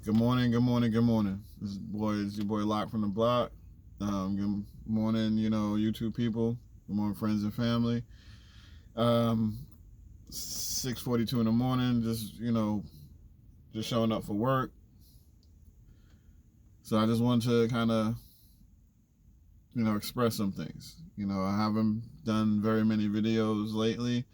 Good morning, good morning, good morning. It's your boy Locked from the block. Good morning, YouTube people. Good morning, friends and family. 6:42 in the morning. Just showing up for work. So I just wanted to kind of, express some things. I haven't done very many videos lately,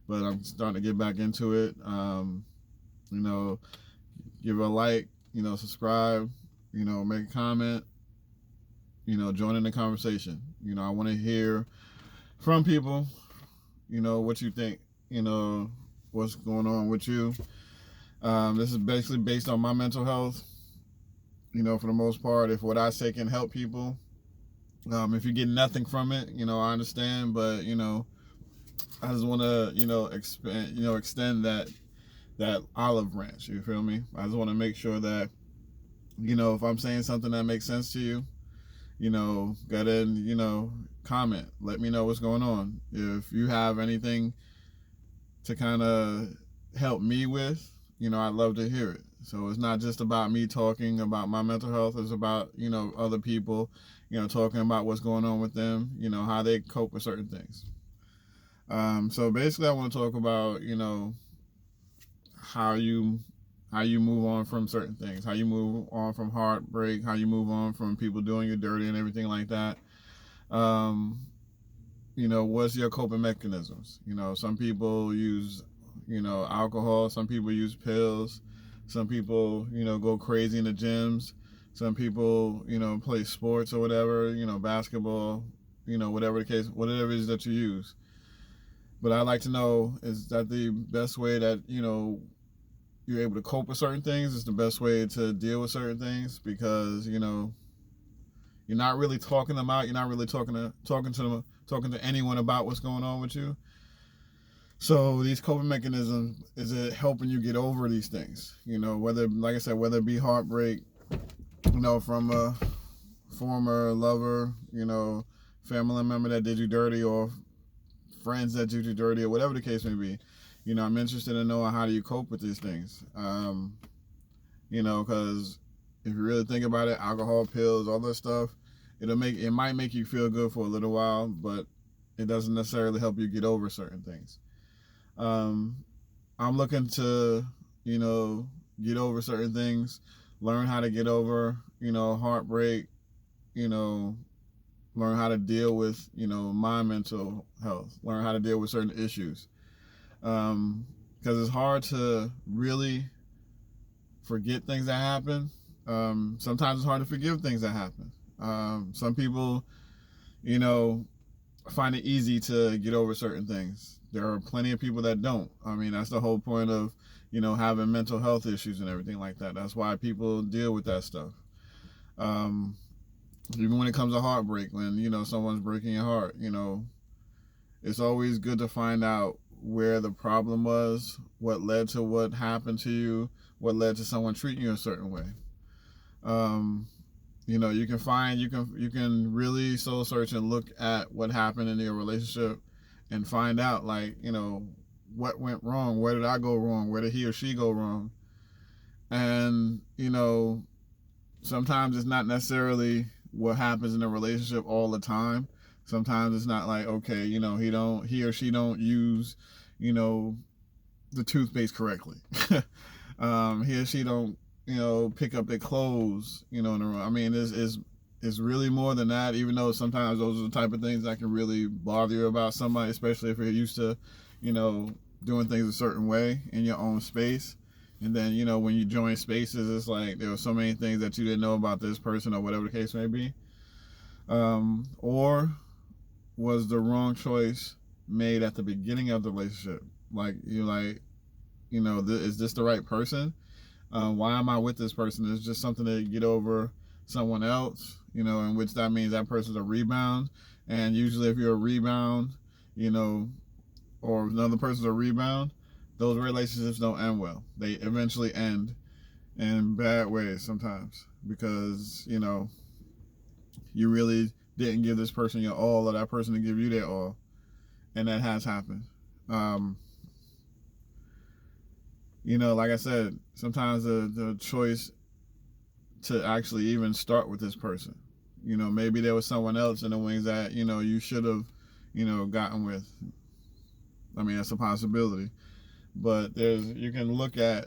but I'm starting to get back into it. You know, Give a like, subscribe, make a comment, join in the conversation. I want to hear from people, what you think, what's going on with you. This is basically based on my mental health, for the most part. If what I say can help people, if you get nothing from it, I understand, but, I just want to, extend that olive branch. You feel me? I just want to make sure that, if I'm saying something that makes sense to you, go ahead and, comment. Let me know what's going on. If you have anything to kind of help me with, I'd love to hear it. So it's not just about me talking about my mental health. It's about, other people, talking about what's going on with them, how they cope with certain things. So basically I want to talk about, how you move on from certain things, how you move on from heartbreak, how you move on from people doing you dirty and everything like that. What's your coping mechanisms? Some people use, alcohol. Some people use pills. Some people, go crazy in the gyms. Some people, play sports or whatever, basketball, whatever the case, whatever it is that you use. But I'd like to know, is that the best way that, you're able to cope with certain things? Is the best way to deal with certain things? Because, you're not really talking them out. You're not really talking to anyone about what's going on with you. So these coping mechanisms, is it helping you get over these things? Whether, like I said, whether it be heartbreak, from a former lover, family member that did you dirty, or friends that did you dirty, or whatever the case may be. I'm interested in knowing, how do you cope with these things? Because if you really think about it, alcohol, pills, all that stuff, it might make you feel good for a little while, but it doesn't necessarily help you get over certain things. I'm looking to, get over certain things, learn how to get over, heartbreak, learn how to deal with, my mental health, learn how to deal with certain issues. Because it's hard to really forget things that happen. Sometimes it's hard to forgive things that happen. Some people, find it easy to get over certain things. There are plenty of people that don't. I mean, that's the whole point of, having mental health issues and everything like that. That's why people deal with that stuff. Even when it comes to heartbreak, when, someone's breaking your heart, it's always good to find out where the problem was, what led to what happened to you, what led to someone treating you a certain way. You can really soul search and look at what happened in your relationship and find out, like, what went wrong, where did I go wrong, where did he or she go wrong. And, sometimes it's not necessarily what happens in a relationship all the time. Sometimes it's not like, okay, he or she don't use, the toothpaste correctly. He or she don't, pick up their clothes, in the room. I mean, it's really more than that, even though sometimes those are the type of things that can really bother you about somebody, especially if you're used to, doing things a certain way in your own space. And then, when you join spaces, it's like there were so many things that you didn't know about this person, or whatever the case may be. Or was the wrong choice made at the beginning of the relationship? Is this the right person? Why am I with this person? It's just something to get over someone else, in which that means that person's a rebound. And usually if you're a rebound, or another person's a rebound, those relationships don't end well. They eventually end in bad ways sometimes, because, you really didn't give this person your all, or that person to give you their all. And that has happened. Like I said, sometimes the choice to actually even start with this person. You know, maybe there was someone else in the wings that, you know, you should have, you know, gotten with. I mean, that's a possibility. But you can look at,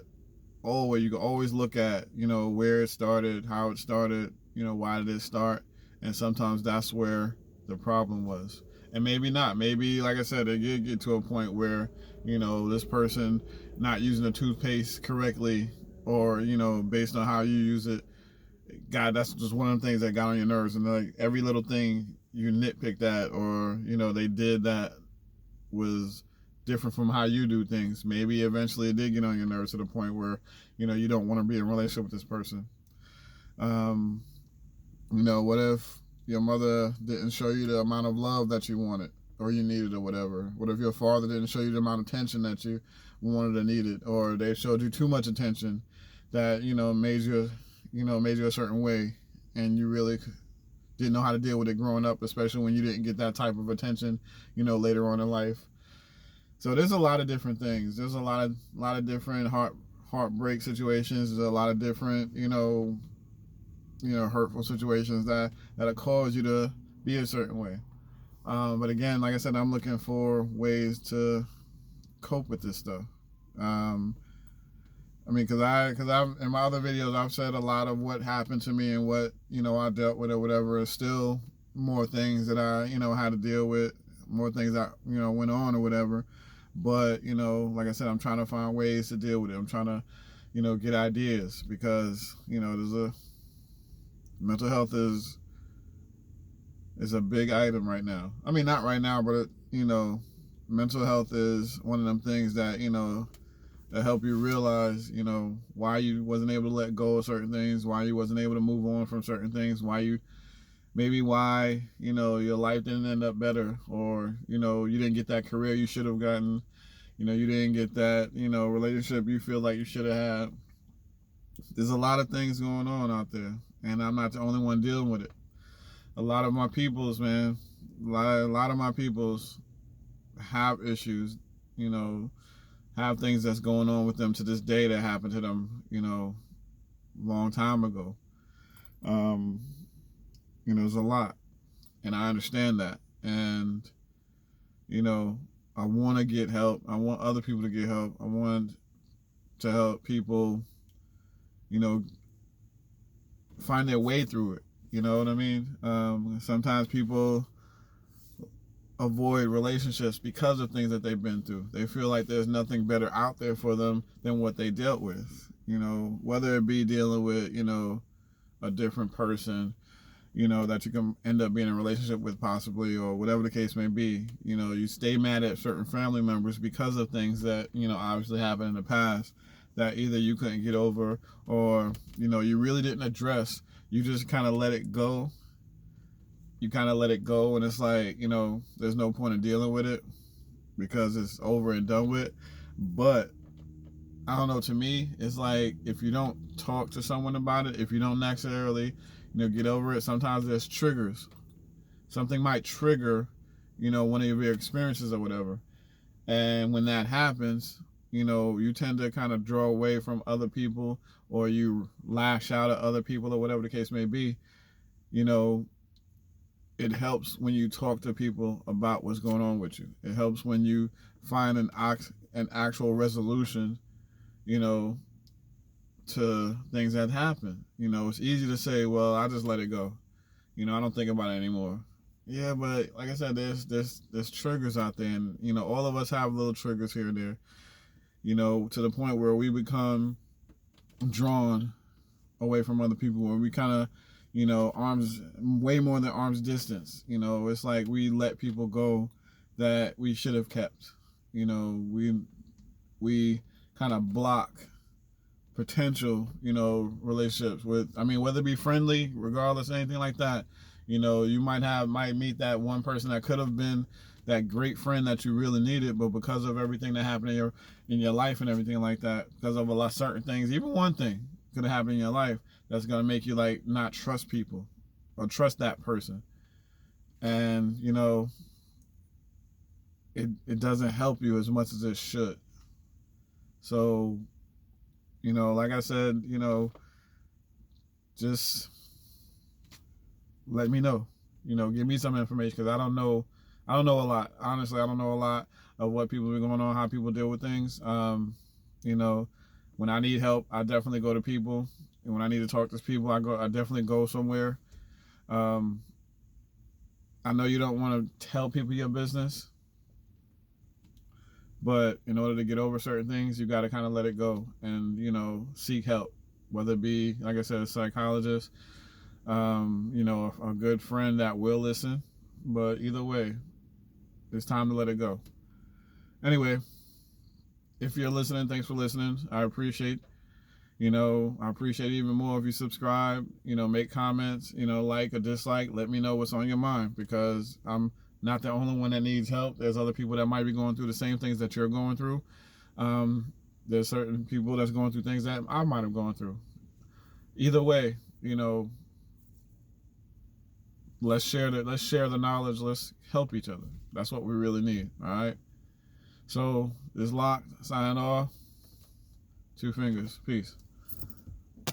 you can always look at, you know, where it started, how it started, you know, why did it start? And sometimes that's where the problem was. And maybe not. Maybe, like I said, it did get to a point where, you know, this person not using the toothpaste correctly, or, you know, based on how you use it, God, that's just one of the things that got on your nerves. And like every little thing you nitpicked at, or, you know, they did that was different from how you do things. Maybe eventually it did get on your nerves to the point where, you know, you don't want to be in a relationship with this person. You know, what if your mother didn't show you the amount of love that you wanted or you needed or whatever? What if your father didn't show you the amount of attention that you wanted or needed, or they showed you too much attention that, you know, made you a certain way, and you really didn't know how to deal with it growing up, especially when you didn't get that type of attention, you know, later on in life. So there's a lot of different things. There's a lot of different heartbreak situations. There's a lot of different, you know, hurtful situations that cause you to be a certain way. But again, like I said, I'm looking for ways to cope with this stuff. I mean, because I've in my other videos I've said a lot of what happened to me and what, you know, I dealt with or whatever. Is still more things that I, you know, had to deal with, more things that, you know, went on or whatever. But, you know, like I said, I'm trying to find ways to deal with it. I'm trying to, you know, get ideas, because, you know, mental health is a big item right now. I mean, not right now, but you know, mental health is one of them things that, you know, that help you realize, you know, why you wasn't able to let go of certain things, why you wasn't able to move on from certain things, why, you know, your life didn't end up better, or, you know, you didn't get that career you should have gotten, you know, you didn't get that, you know, relationship you feel like you should have had. There's a lot of things going on out there, and I'm not the only one dealing with it. A lot of my peoples, man, a lot of my peoples have issues, you know, have things that's going on with them to this day that happened to them, you know, long time ago. You know, there's a lot, and I understand that, and, you know, I want to get help. I want other people to get help. I want to help people, you know, find their way through it. You know what I mean? Sometimes people avoid relationships because of things that they've been through. They feel like there's nothing better out there for them than what they dealt with. You know, whether it be dealing with, you know, a different person, you know, that you can end up being in a relationship with possibly, or whatever the case may be. You know, you stay mad at certain family members because of things that, you know, obviously happened in the past that either you couldn't get over, or, you know, you really didn't address. You just kind of let it go. You kind of let it go, and it's like, you know, there's no point in dealing with it because it's over and done with. But I don't know, to me, it's like, if you don't talk to someone about it, if you don't necessarily, you know, get over it, sometimes there's triggers. Something might trigger, you know, one of your experiences or whatever. And when that happens, you know, you tend to kind of draw away from other people, or you lash out at other people, or whatever the case may be. You know, it helps when you talk to people about what's going on with you. It helps when you find an actual resolution, you know, to things that happen. You know, it's easy to say, well, I just let it go. You know, I don't think about it anymore. Yeah, but like I said, there's triggers out there, and, you know, all of us have little triggers here and there. You know, to the point where we become drawn away from other people, where we kind of, you know, arms, way more than arm's distance. You know, it's like we let people go that we should have kept. You know, we kind of block potential, you know, relationships with, I mean, whether it be friendly, regardless, anything like that. You know, you might meet that one person that could have been that great friend that you really needed, but because of everything that happened in your life and everything like that, because of a lot of certain things, even one thing could have happened in your life that's gonna make you like not trust people or trust that person. And, you know, it doesn't help you as much as it should. So, you know, like I said, you know, just let me know. You know, give me some information, because I don't know a lot. Honestly, I don't know a lot of what people are going on, how people deal with things. You know, when I need help, I definitely go to people, and when I need to talk to people, I definitely go somewhere. I know you don't want to tell people your business, but in order to get over certain things, you got to kind of let it go and, you know, seek help, whether it be, like I said, a psychologist, you know, a good friend that will listen. But either way, it's time to let it go. Anyway, if you're listening, thanks for listening. I appreciate it even more if you subscribe, you know, make comments, you know, like or dislike. Let me know what's on your mind, because I'm not the only one that needs help. There's other people that might be going through the same things that you're going through. There's certain people that's going through things that I might have gone through. Either way, you know, let's share the knowledge. Let's help each other. That's what we really need. All right. So this Lokked signing off. 2 fingers. Peace.